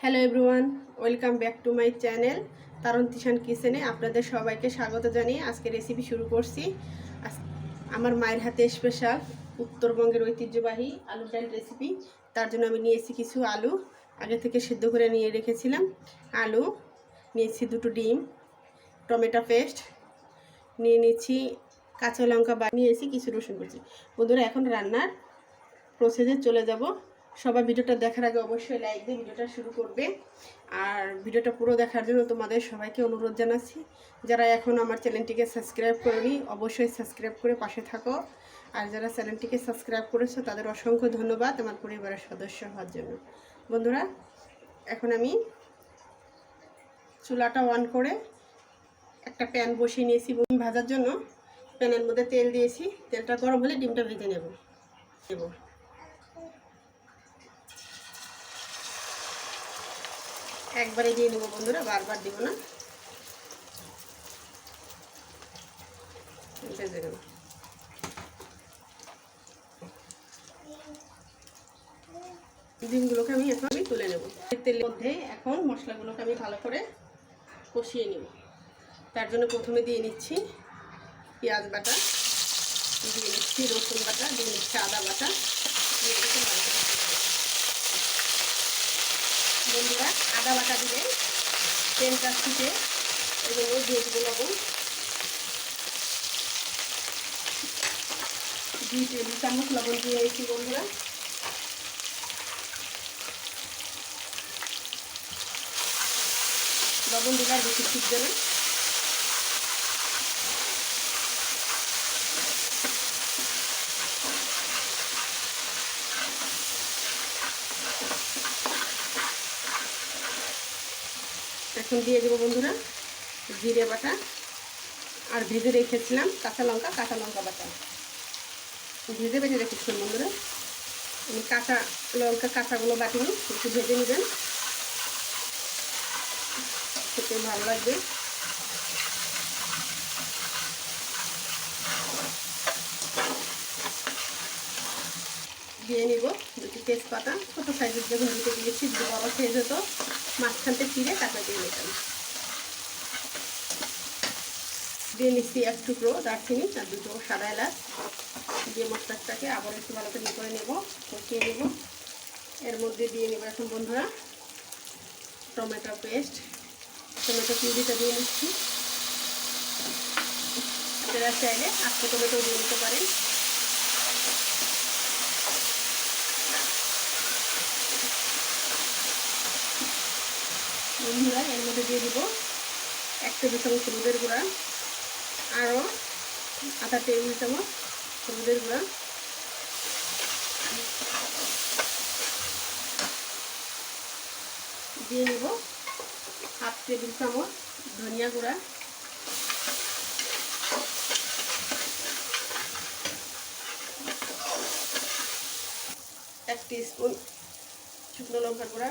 Hello everyone, welcome back to my channel Tarun Tishan কিচেনে আপনাদের সবাইকে স্বাগত জানিয়ে আজকে রেসিপি শুরু করছি। আমার মায়ের হাতে স্পেশাল উত্তরবঙ্গের ঐতিহ্যবাহী আলু ডাল রেসিপি। তার জন্য আমি নিয়েছি কিছু আলু, আগে থেকে সিদ্ধ করে নিয়ে রেখেছিলাম। আলু নিয়েছি, দুটো ডিম, টমেটো পেস্ট নিয়ে নিচ্ছি, কাঁচা লঙ্কা নিয়েছি, কিছু রসুন কুচি। বন্ধুরা, এখন রান্নার প্রসেসে চলে যাব। সবাই ভিডিওটা দেখার আগে অবশ্যই লাইক দিয়ে ভিডিওটা শুরু করবে। আর ভিডিওটা পুরো দেখার জন্য তোমাদের সবাইকে অনুরোধ জানাচ্ছি, যারা এখন আমার চ্যানেলটিকে সাবস্ক্রাইব করেনি অবশ্যই সাবস্ক্রাইব করে পাশে থাকো। আর যারা চ্যানেলটিকে সাবস্ক্রাইব করেছো তাদের অসংখ্য ধন্যবাদ আমার পরিবারের সদস্য হওয়ার জন্য। বন্ধুরা, এখন আমি চুলাটা অন করে একটা প্যান বসিয়ে নিয়েছি ডিম ভাজার জন্য। প্যানের মধ্যে তেল দিয়েছি, তেলটা গরম হলে ডিমটা ভেজে নেব। একবারে দিয়ে নেবো বন্ধুরা, বারবার দিব না। ভেজে নেব। ডিমগুলোকে আমি এখন তুলে নেব। তেলের মধ্যে এখন মশলাগুলোকে আমি ভালো করে কষিয়ে নেব। তার জন্য প্রথমে দিয়ে নিচ্ছি পেঁয়াজ বাটা, দিয়ে নিচ্ছি রসুন বাটা, দিয়ে নিচ্ছি আদা বাটা। বন্ধুরা, আদা বাটা দিলে তেলটা ফুটে এগুলো দিয়ে দেবো লবণ, 2 টেবিল চামচ লবণ দিয়ে দিয়েছি বন্ধুরা। লবণ দিলে আর বেশি ফুটবে না। এখন দিয়ে দেবো বন্ধুরা জিরে বাটা, আর ভেজে রেখেছিলাম কাঁচা লঙ্কা বাটা। ভেজে রেখেছিলাম বন্ধুরা। আমি কাঁচাগুলো বাটিনি, একটু ভেজে নেবেন, খেতে ভালো লাগবে। দিয়ে নিব 2টি তেজপাতা, ছোটো সাইজের যখন দুটো দিয়েছি, যদি বড় সাইজ হতো মাঝখানতে চিড়ে টাকা দিয়ে নিতাম। দিয়ে নিচ্ছি 1 টুকরো দারচিনি আর 2টো সাদা এলাচ। দিয়ে মশলাটাকে আবার একটু ভালো করে নেব, কষিয়ে নেব। এর মধ্যে দিয়ে নেব এখন বন্ধুরা টমেটো পেস্ট, টমেটো পিউরিটা দিয়ে নিচ্ছি। আপনারা চাইলে আস্ত টমেটো দিয়ে নিতে পারেন। বন্ধুরা, এর মধ্যে দিয়ে দিব 1 টেবিল চামচ হলুদের গুঁড়া, আরও আধা টেবিল চামচ হলুদের গুঁড়া, দিয়ে নেব 1/2 টেবিল চামচ ধনিয়া গুঁড়া, 1 টিস্পুন শুকনো লঙ্কার গুঁড়া।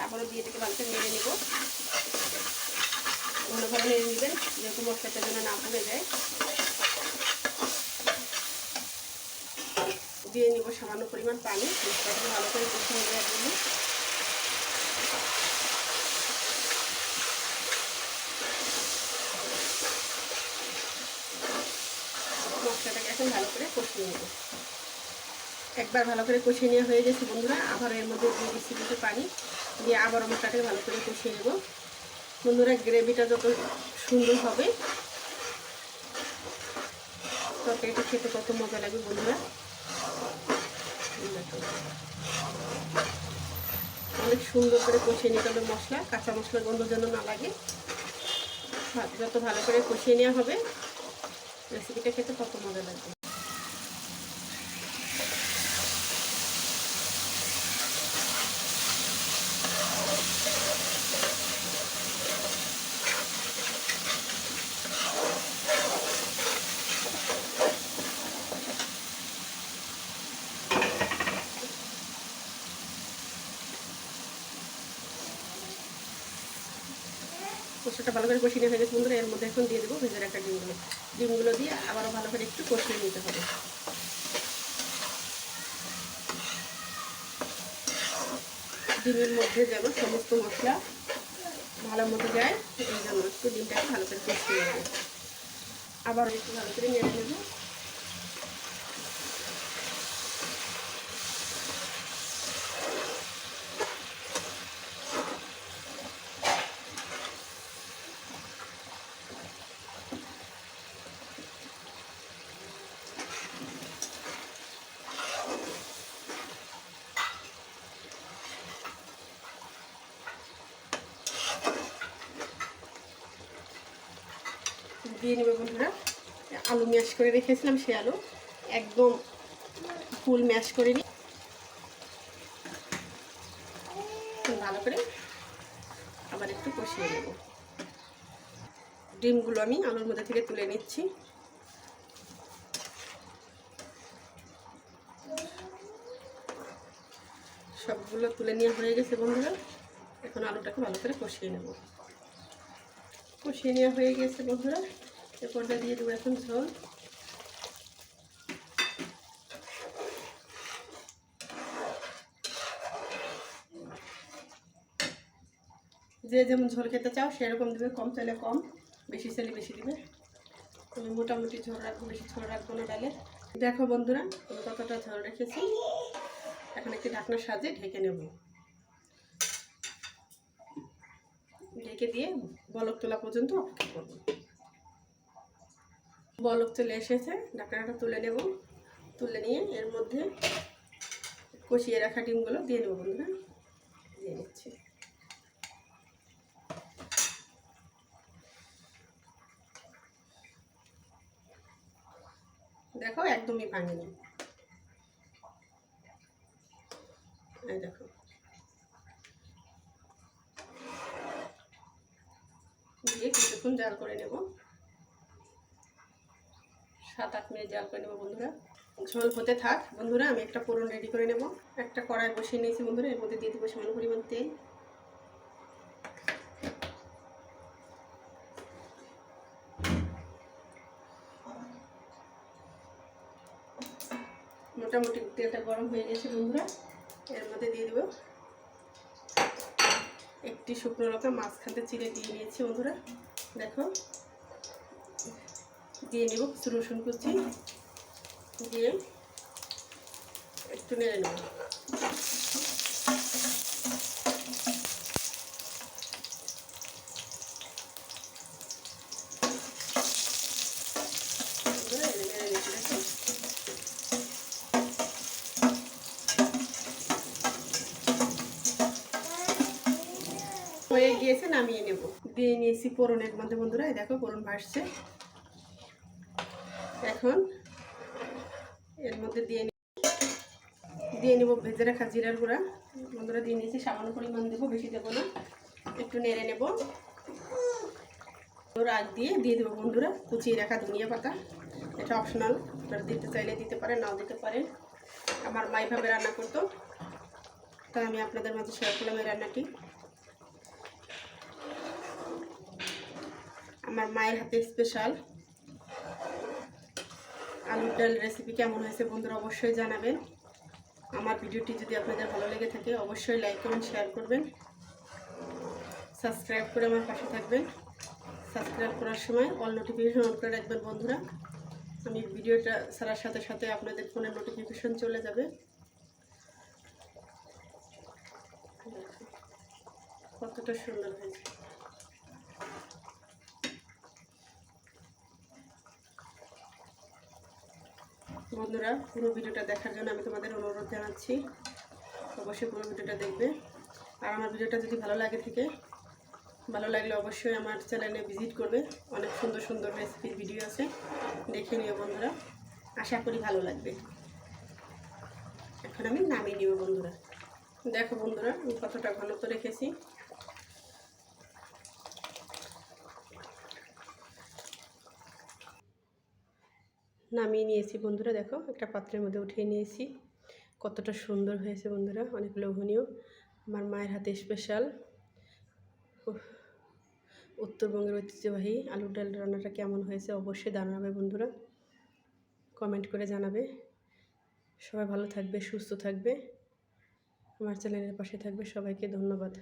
আবারও দিয়ে এটাকে ভালো করে নেড়ে নেব। ভালোভাবে নেড়ে নেবেন, যেহেতু মশলাটা যেন না পুড়ে যায়। দিয়ে নিব সামান্য পরিমাণ পানি, মশলাটাকে ভালো করে কষিয়ে নেওয়ার জন্য। মশলাটাকে এখন ভালো করে কষিয়ে নেব। একবার ভালো করে কষিয়ে নেওয়া হয়ে গেছে বন্ধুরা, আবার এর মধ্যে দিয়ে দিচ্ছি কিছু পানি, দিয়ে আবার মশলাটাকে ভালো করে কষিয়ে নেব। বন্ধুরা, গ্রেভিটা যত সুন্দর হবে তরকারিটা খেতে কত মজা লাগবে বন্ধুরা। অনেক সুন্দর করে কষিয়ে নিতে হবে মশলা, কাঁচা মশলার গন্ধ যেন না লাগে। যত ভালো করে কষিয়ে নেওয়া হবে রেসিপিটা খেতে কত মজা লাগবে। কষাটা ভালো করে কষিয়ে হয়ে গেছে বন্ধুরা। এর মধ্যে এখন দিয়ে দেবো ভেজে রাখা ডিমগুলো দিয়ে আবারও ভালো করে একটু কষিয়ে নিতে হবে। ডিমের মধ্যে যেন সমস্ত মশলা ভালো মতো যায়, এই জন্য একটু ডিমটাকে ভালো করে কষিয়ে নেব। আবার একটু ভালো করে নেড়ে নেব। দিয়ে নেব বন্ধুরা আলু ম্যাশ করে রেখেছিলাম, সে আলু একদম ফুল ম্যাশ করে নিই। ভালো করে আবার একটু কষিয়ে নেব। ডিমগুলো আমি আলুর মধ্যে থেকে তুলে নিচ্ছি। সবগুলো তুলে নেওয়া হয়ে গেছে বন্ধুরা। এখন আলুটাকে ভালো করে কষিয়ে নেব। কষিয়ে নেওয়া হয়ে গেছে বন্ধুরা। এরপরটা দিয়ে দেবো এখন ঝোল। যে যেমন ঝোল খেতে চাও সেরকম দেবে, কম চাইলে কম, বেশি চাইলে বেশি দিবে। আমি মোটামুটি ঝোল রাখবো, বেশি ঝোল রাখবো না ডালে। দেখো বন্ধুরা আমি কতটা ঝোল রেখেছি। এখন একটি ঢাকনার সাহায্যে ঢেকে নেব। ঢেকে দিয়ে বলক তোলা পর্যন্ত অপেক্ষা করব। বলক চলে এসেছে, ঢাকনাটা তুলে নেব। তুলে নিয়ে এর মধ্যে কষিয়ে রাখা ডিমগুলো দিয়ে দেবো বন্ধুরা। দিয়ে নিচ্ছি। দেখো একদমই ভাঙেনি। এই দেখো দিয়ে কিছুক্ষণ জাল করে নেব। 7-8 মিনিট জাল করে নেব বন্ধুরা। ঝোল হতে থাক বন্ধুরা, আমি একটা ফোড়ন রেডি করে নেব। একটা কড়াই বসিয়ে নিয়েছি বন্ধুরা, এর মধ্যে দিয়ে দেবো সামান্য পরিমাণ তেল। মোটামুটি তেলটা গরম হয়ে গেছে বন্ধুরা। এর মধ্যে দিয়ে দেবো একটি শুকনো লঙ্কা মাঝখানতে চিড়ে দিয়ে নিয়েছি বন্ধুরা। দেখো দিয়ে নেব কিছু রসুন কুচি, দিয়ে একটু নেড়ে নেব। হয়ে গিয়েছে, নামিয়ে নেব। দিয়ে নিয়েছি ফোড়নের মধ্যে বন্ধুরা, এই দেখো ফোড়ন ভাসছে। এখন এর মধ্যে দিয়ে নেব ভেজে রাখা জিরার গুঁড়া বন্ধুরা। দিয়ে নিয়েছি, সামান্য পরিমাণ দেবো, বেশি দেবো না। একটু নেড়ে নেব। রাগ দিয়ে দেবো বন্ধুরা কুচিয়ে রাখা ধনিয়া পাতা। এটা অপশনাল, আপনারা দিতে চাইলে দিতে পারেন, নাও দিতে পারেন। আমার মা এইভাবে রান্না করতো, তাই আমি আপনাদের মাঝে শেয়ার করলাম এই রান্নাটি। আমার মায়ের হাতে স্পেশাল আলুর ডাল রেসিপি কেমন হয়েছে বন্ধুরা অবশ্যই জানাবেন। আমার ভিডিওটি যদি আপনাদের ভালো লেগে থাকে অবশ্যই লাইক কমেন্ট শেয়ার করবেন। সাবস্ক্রাইব করে আমার পাশে থাকবেন। সাবস্ক্রাইব করার সময় অল নোটিফিকেশন অন করে রাখবেন বন্ধুরা। আমি ভিডিওটা ছাড়ার সাথে সাথে আপনাদের ফোনে নোটিফিকেশন চলে যাবে। কতটা সুন্দর হয়েছে বন্ধুরা। পুরো ভিডিওটা দেখার জন্য আমি তোমাদের অনুরোধ জানাচ্ছি, অবশ্যই পুরো ভিডিওটা দেখবে। আর আমার ভিডিওটা যদি ভালো লাগলে অবশ্যই আমার চ্যানেলে ভিজিট করবে। অনেক সুন্দর সুন্দর রেসিপির ভিডিও আছে, দেখে নিও বন্ধুরা। আশা করি ভালো লাগবে। এখন আমি নামিয়ে নিব বন্ধুরা। দেখো বন্ধুরা আমি কতটা ঘনত্ব রেখেছি। নামিয়ে নিয়েছি বন্ধুরা। দেখো একটা পাত্রের মধ্যে উঠিয়ে নিয়েছি। কতটা সুন্দর হয়েছে বন্ধুরা, অনেক লোভনীয়। আমার মায়ের হাতে স্পেশাল উত্তরবঙ্গের ঐতিহ্যবাহী আলুর ডাল রান্নাটা কেমন হয়েছে অবশ্যই জানাবে বন্ধুরা, কমেন্ট করে জানাবে। সবাই ভালো থাকবে, সুস্থ থাকবে। আমার চ্যানেলের পাশে থাকবে। সবাইকে ধন্যবাদ।